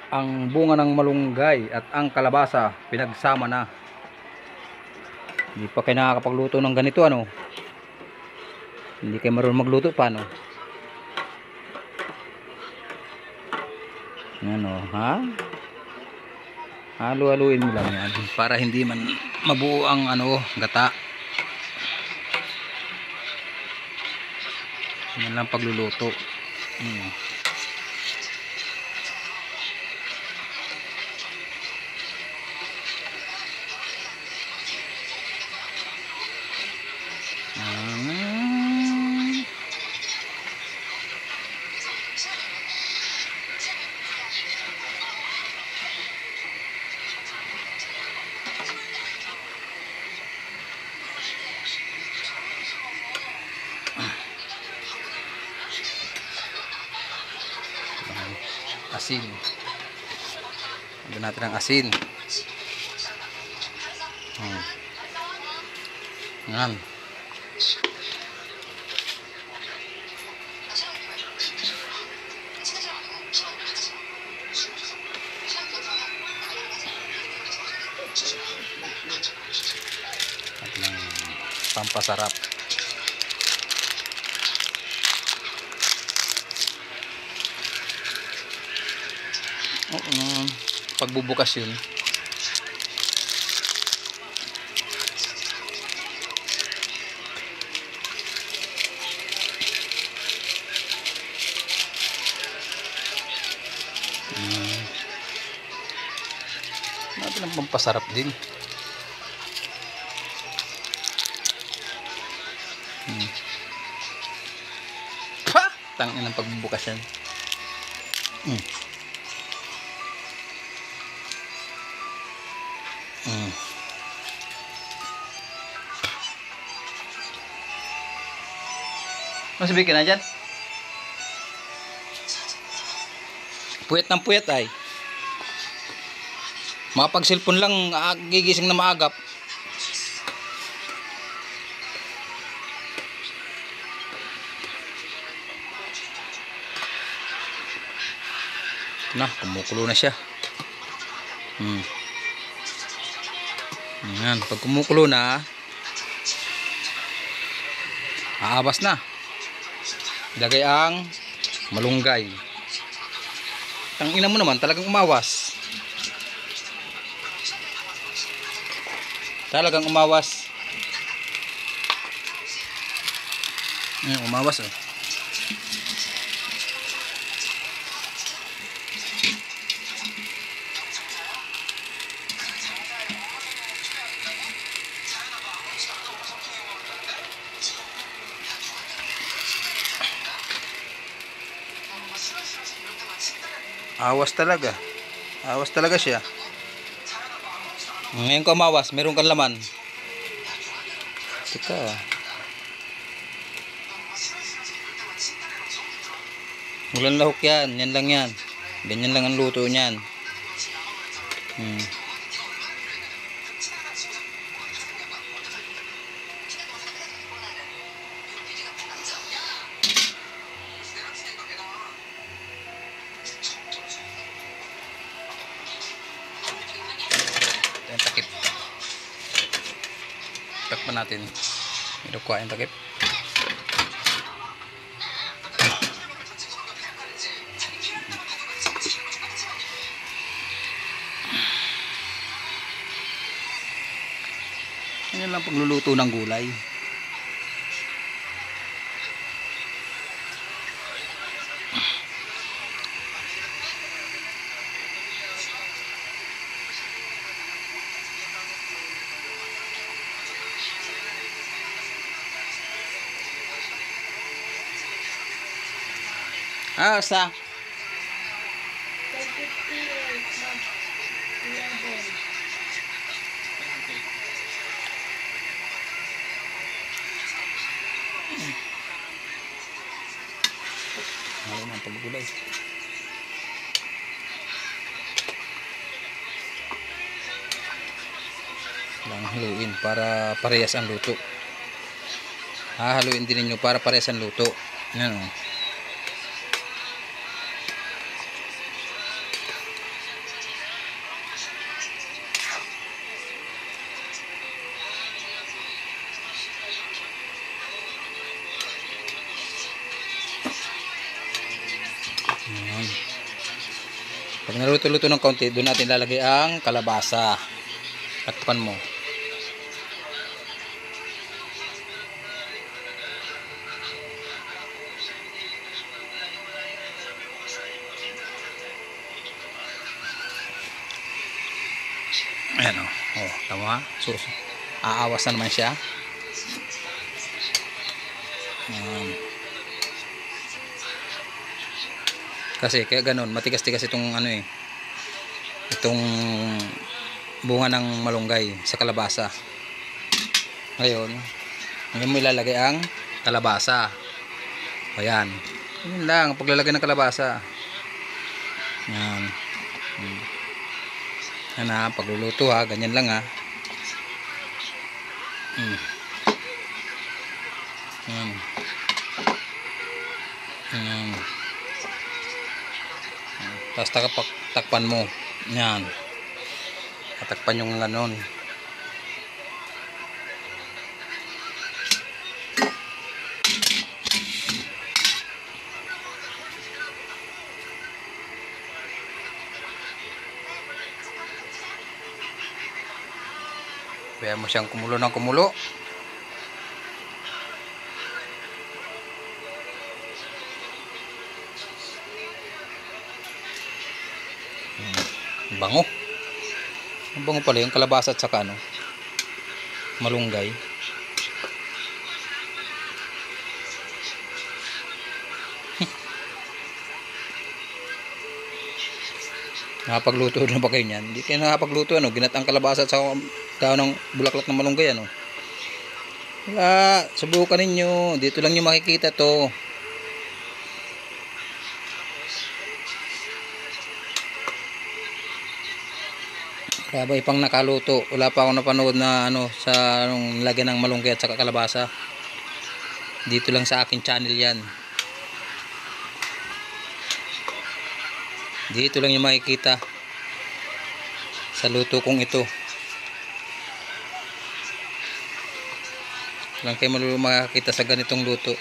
ang bunga ng malunggay at ang kalabasa pinagsama na. Hindi pa kayo nakakapagluto ng ganito, ano? Hindi kayo marunong magluto pa, no? Ano, ha? Halu-haluin mo lang yan para hindi man mabuo ang ano, gata. Yan lang pagluluto. Asin. Lagyan natin ang asin. Yan. At ng pampasarap. Pagbubukas yun. Natin ang pampasarap din. Ha! Tangin ang pagbubukas yan. Masabi ka na dyan? Puyat ng puyat ay. Makapag cellphone lang gigising na maagap. Na, kumukulo na siya. Yan, pag kumukulo na, aabas na. Ilagay ang malunggay. Ang ina mo naman, talagang umawas. Talagang umawas. Umawas oh. Awas talaga. Awas talaga siya. Ngayon ko umawas, meron kang laman. Teka. Walang lahok yan. Yan lang yan. Ganyan lang ang luto niyan. Yung takip. Takpan natin. Inukuha yung takip. Yan lang pagluluto ng gulay. Sa Halo ng paggulay. Lang haluin para parehas ang luto. Hahaluin din niyo para parehas ang luto. Yan oh. Pag naluto-luto ng kaunti, doon natin lalagay ang kalabasa. Takpan mo. Ayan o. Oh, tama. Aawas na naman siya. Kasi kaya ganun, matigas-tigas itong ano eh. Itong bunga ng malunggay sa kalabasa. Ngayon mo ilalagay ang kalabasa. Ayan. Yun lang, paglalagay ng kalabasa. Yan. Yan na, pagluluto ha, ganyan lang ha. Yan. Yan. Tapos takpan mo. Yan. Tatakpan yung ganon. Kaya mo siyang kumulo ng kumulo. Bango. Ang bango pala yung kalabasa at saka ano, malunggay. Nakapagluto na ba kayo niyan? Hindi kayo nakapagluto ano, ginatang kalabasa at saka daon ng bulaklak ng malunggay ano. Wala, subukan ninyo. Dito lang nyo makikita to. Kaya ba ipang nakaluto? Wala pa ako napanood na ano sa anong lagyan ng malunggay at saka kalabasa. Dito lang sa akin channel yan. Dito lang yung makikita sa luto kong ito. Lang kayo makakita sa ganitong luto.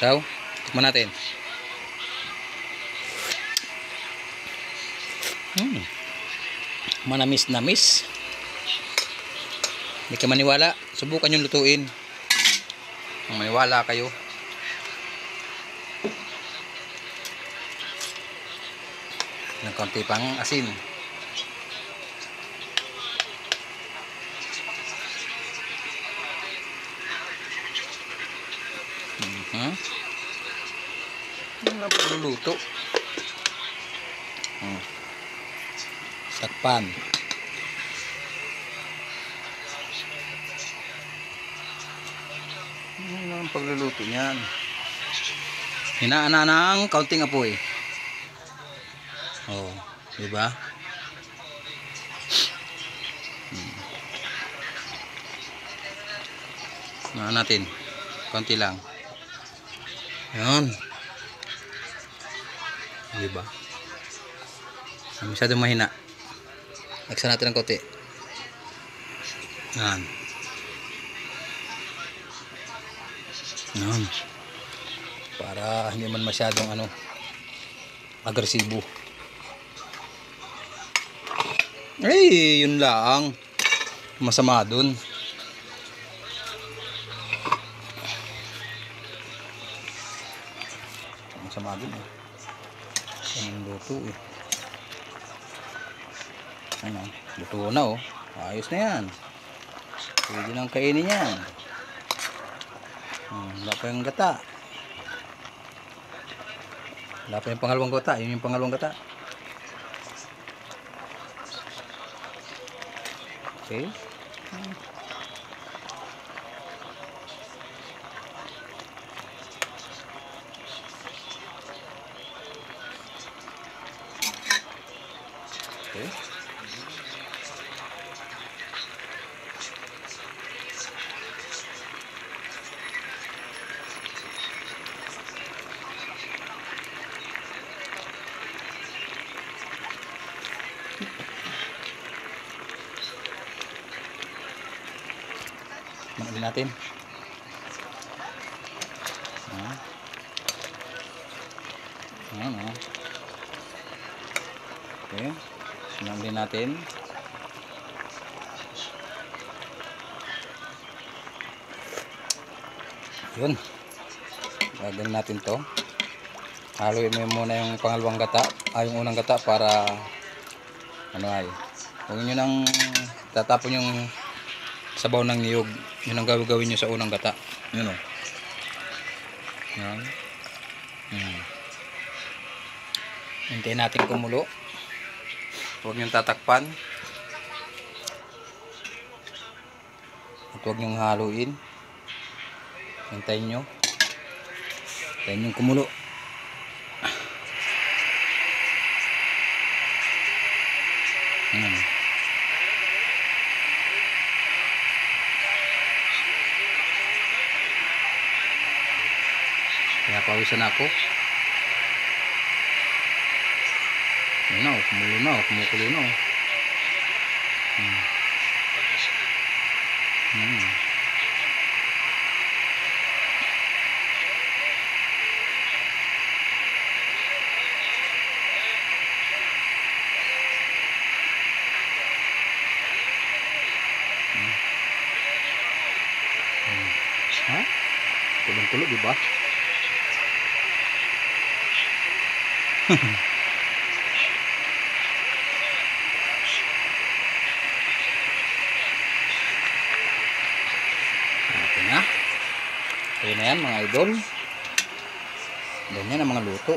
So, tikman natin. Manamis namis. Hindi ka maniwala, subukan yung lutuin. Kung maniwala kayo. Ng konti pang asin. Yung pagluluto. Takpan. Yan ang pagluluto niyan. Hinaan na ng kaunting apoy. Oh, di ba? Hinaan natin. Kaunti lang. Yan. Di ba? Masyadong mahina. Laksan natin ng kaunti. Yan. Yan. Para hindi man masyadong ano, agresibo. Eh, yun lang. Masama dun. Masama dun eh. Anong luto eh. Ano, luto na oh. Ayos na yan. Pwede nang kainin yan. Wala pa yung gata. Wala pa yung pangalawang gata. Yun yung pangalawang gata. Okay. Okay. Manayin natin. Ayan. Ayan, oh. Okay. Sinamlin natin. Yun. Gagawin natin to. Haluin mo muna yung pangalawang gata. Yung unang gata para ano ay. Huwag nyo nang tatapon yung sabaw ng niyog. Yun ang gagawin nyo sa unang gata. Yun o. Yan. Hintayin natin kumulo. Huwag nyo tatakpan. At huwag nyo haluin. Hintayin nyo. Hintayin nyo kumulo. Kaya pawisan ako. Ayun na, kumulo na, kumukulo na. Ha? Kulong-kulo, di ba? Okay na. Okay na yan mga idol. Ganyan ang mga luto.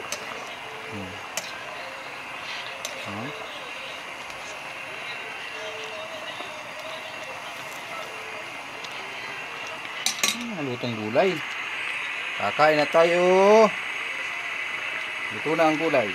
Mga lutong gulay. Kakain na tayo. Luto na ang gulay.